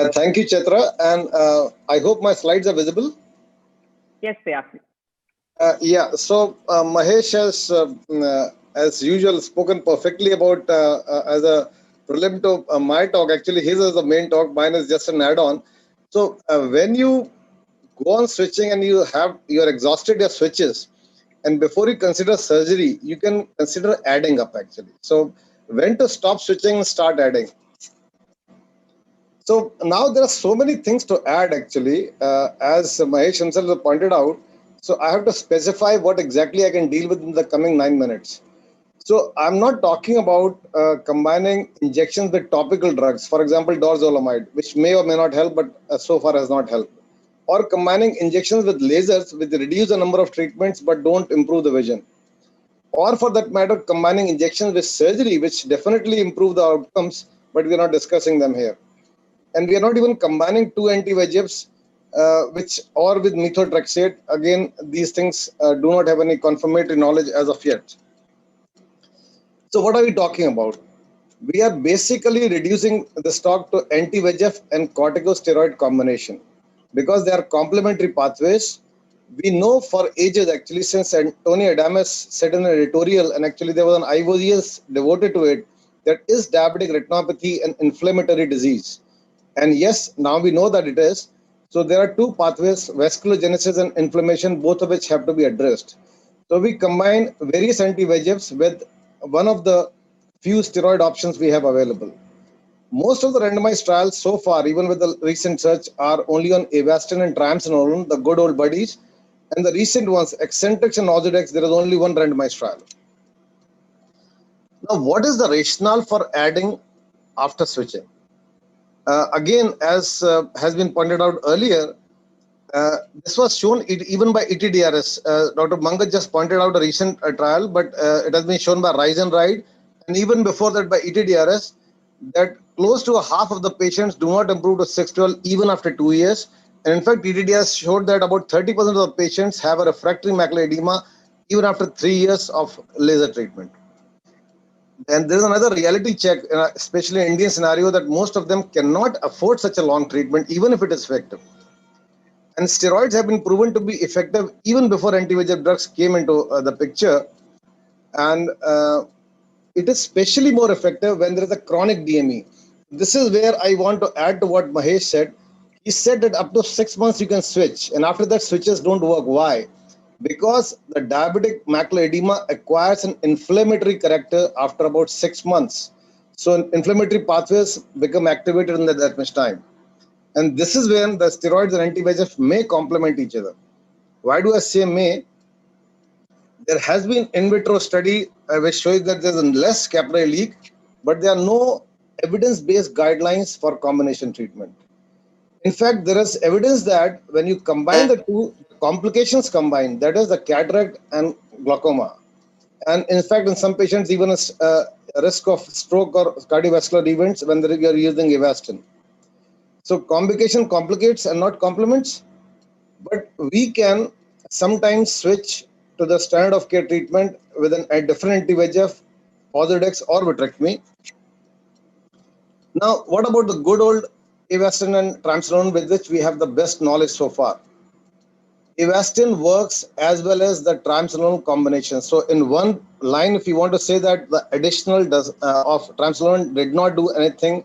Thank you, Chitra, and I hope my slides are visible. Yes, they are. Yeah, so Mahesh has, as usual, spoken perfectly about as a prelim to my talk. Actually, his is the main talk. Mine is just an add-on. So when you go on switching and you're exhausted your switches, and before you consider surgery, you can consider adding up actually. So when to stop switching and start adding. So now there are so many things to add actually, as Mahesh himself has pointed out. So I have to specify what exactly I can deal with in the coming 9 minutes. So I'm not talking about combining injections with topical drugs, for example, dorzolamide, which may or may not help, but so far has not helped. Or combining injections with lasers, which reduce the number of treatments but don't improve the vision. Or for that matter, combining injections with surgery, which definitely improve the outcomes, but we're not discussing them here. And we are not even combining two anti-VEGFs, which or with methotrexate. Again, these things do not have any confirmatory knowledge as of yet. So what are we talking about? We are basically reducing the stock to anti-VEGF and corticosteroid combination because they are complementary pathways. We know for ages actually, since Tony Adamus said in an editorial, and actually there was an IOCS devoted to it, that is diabetic retinopathy an inflammatory disease? And yes, now we know that it is. So there are two pathways, vasculogenesis and inflammation, both of which have to be addressed. So we combine various anti-VEGFs with one of the few steroid options we have available. Most of the randomized trials so far, even with the recent search, are only on Avastin and triamcinolone, the good old buddies. And the recent ones, Eccentrix and Ozurdex, there is only one randomized trial. Now, what is the rationale for adding after switching? Again, as has been pointed out earlier, this was shown even by ETDRS. Dr. Mangat just pointed out a recent trial, but it has been shown by Rise and Ride, and even before that by ETDRS, that close to half of the patients do not improve to 612 even after 2 years. And in fact, ETDRS showed that about 30% of the patients have a refractory macular edema even after 3 years of laser treatment. And there's another reality check, especially in Indian scenario, that most of them cannot afford such a long treatment, even if it is effective. And steroids have been proven to be effective even before anti-VEGF drugs came into the picture. And it is especially more effective when there is a chronic DME. This is where I want to add to what Mahesh said. He said that up to 6 months you can switch, and after that switches don't work. Why? Because the diabetic macular edema acquires an inflammatory character after about 6 months. So inflammatory pathways become activated in that much time. And this is when the steroids and anti-VEGF may complement each other. Why do I say may? There has been in vitro study which shows that there is less capillary leak, but there are no evidence-based guidelines for combination treatment. In fact, there is evidence that when you combine the two, complications combine, that is the cataract and glaucoma. And in fact, in some patients, even a risk of stroke or cardiovascular events when you are using Avastin. So complication complicates and not complements, but we can sometimes switch to the standard of care treatment with a different anti-VEGF, Ozurdex or vitrectomy. Now, what about the good old Avastin and triamcinolone, with which we have the best knowledge so far? Avastin works as well as the triamcinolone combination. So in one line, if you want to say that the additional of triamcinolone did not do anything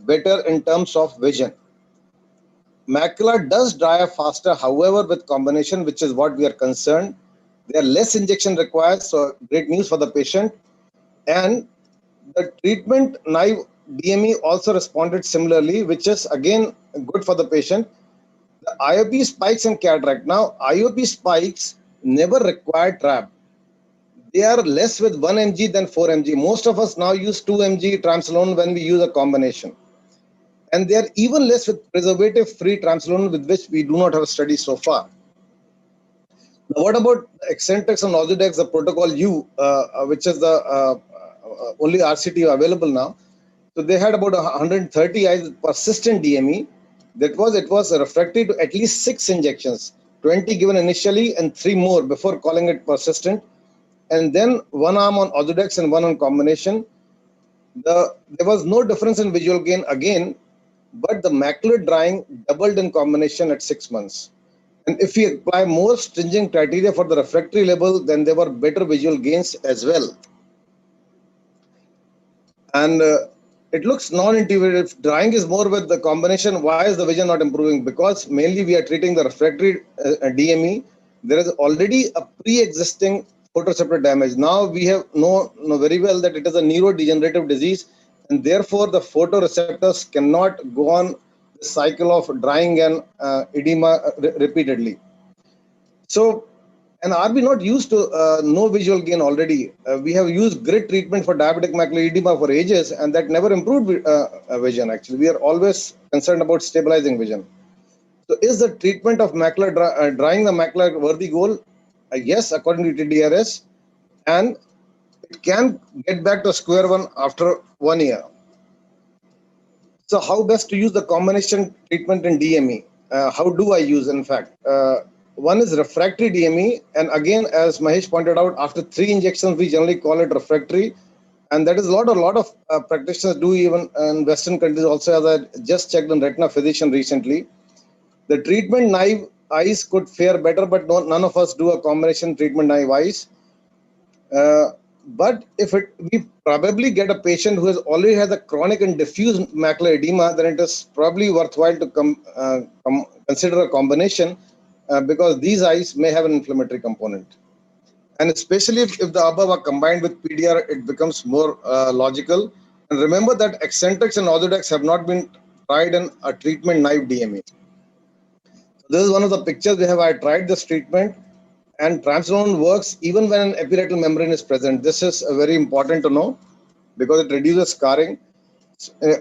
better in terms of vision. Macula does dry up faster, however, with combination, which is what we are concerned. There are less injection required, so great news for the patient. And the treatment naive DME also responded similarly, which is again good for the patient. The IOP spikes in cataract. Now, IOP spikes never require trab. They are less with 1 mg than 4 mg. Most of us now use 2 mg triamcinolone when we use a combination. And they are even less with preservative-free triamcinolone, with which we do not have a study so far. Now, what about Eccentrix and Ozurdex, the protocol U, which is the only RCT available now? So they had about 130 eyes with persistent DME. It was refractory to at least 6 injections, 20 given initially and 3 more before calling it persistent. And then 1 arm on Ozurdex and 1 on combination. There was no difference in visual gain again, but the macular drying doubled in combination at 6 months. And if we apply more stringent criteria for the refractory label, then there were better visual gains as well. And it looks non-intuitive. Drying is more with the combination. Why is the vision not improving? Because mainly we are treating the refractory DME. There is already a pre-existing photoreceptor damage. Now we have know very well that it is a neurodegenerative disease, and therefore the photoreceptors cannot go on the cycle of drying and edema repeatedly. So, and are we not used to no visual gain already? We have used grid treatment for diabetic macular edema for ages, and that never improved vision. Actually, we are always concerned about stabilizing vision. So, is the treatment of macular drying the macula worthy goal? Yes, according to TDRS, and it can get back to square one after 1 year. So, how best to use the combination treatment in DME? How do I use, in fact? One is refractory DME, and again, as Mahesh pointed out, after 3 injections, we generally call it refractory, and that is a lot of practitioners do even in Western countries also, as I just checked on retina physician recently. The treatment naive eyes could fare better, but none of us do a combination treatment naive eyes. But if we probably get a patient who has already had a chronic and diffuse macular edema, then it is probably worthwhile to consider a combination. Because these eyes may have an inflammatory component. And especially if the above are combined with PDR, it becomes more logical. And remember that eccentrics and orthodox have not been tried in a treatment naive DME. So this is one of the pictures we have. I tried this treatment, and triamcinolone works even when an epiretinal membrane is present. This is very important to know because it reduces scarring.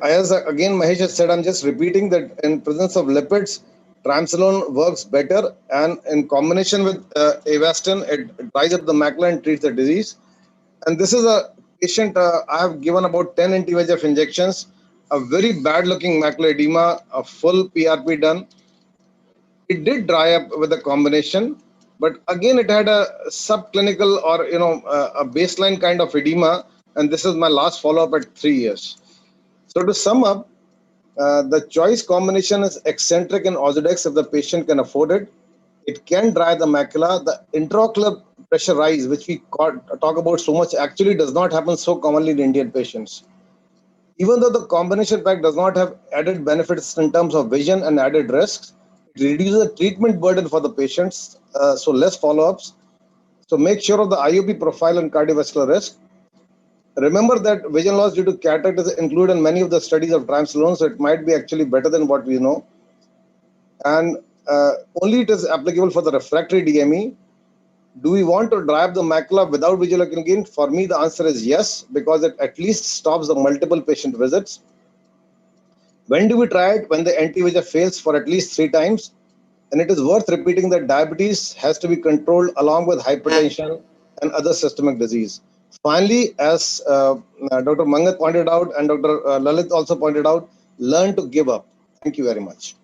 As again Mahesh has said, I'm just repeating that in presence of lipids, triamcinolone works better, and in combination with Avastin, it dries up the macula and treats the disease. And this is a patient I have given about 10 anti-VEGF injections, a very bad-looking macular edema, a full PRP done. It did dry up with the combination, but again it had a subclinical or a baseline kind of edema, and this is my last follow-up at 3 years. So to sum up, the choice combination is eccentric and orthodox if the patient can afford it. It can dry the macula. The intraocular pressure rise, which we talk about so much, actually does not happen so commonly in Indian patients. Even though the combination pack does not have added benefits in terms of vision and added risks, it reduces the treatment burden for the patients, so less follow-ups. So make sure of the IOP profile and cardiovascular risk. Remember that vision loss due to cataract is included in many of the studies of triamcinolone, so it might be actually better than what we know. And only it is applicable for the refractory DME. Do we want to dry up the macula without visual gain? For me, the answer is yes, because it at least stops the multiple patient visits. When do we try it? When the anti-VEGF fails for at least 3 times. And it is worth repeating that diabetes has to be controlled along with hypertension and other systemic disease. Finally, as Dr. Mangat pointed out and Dr. Lalit also pointed out, learn to give up. Thank you very much.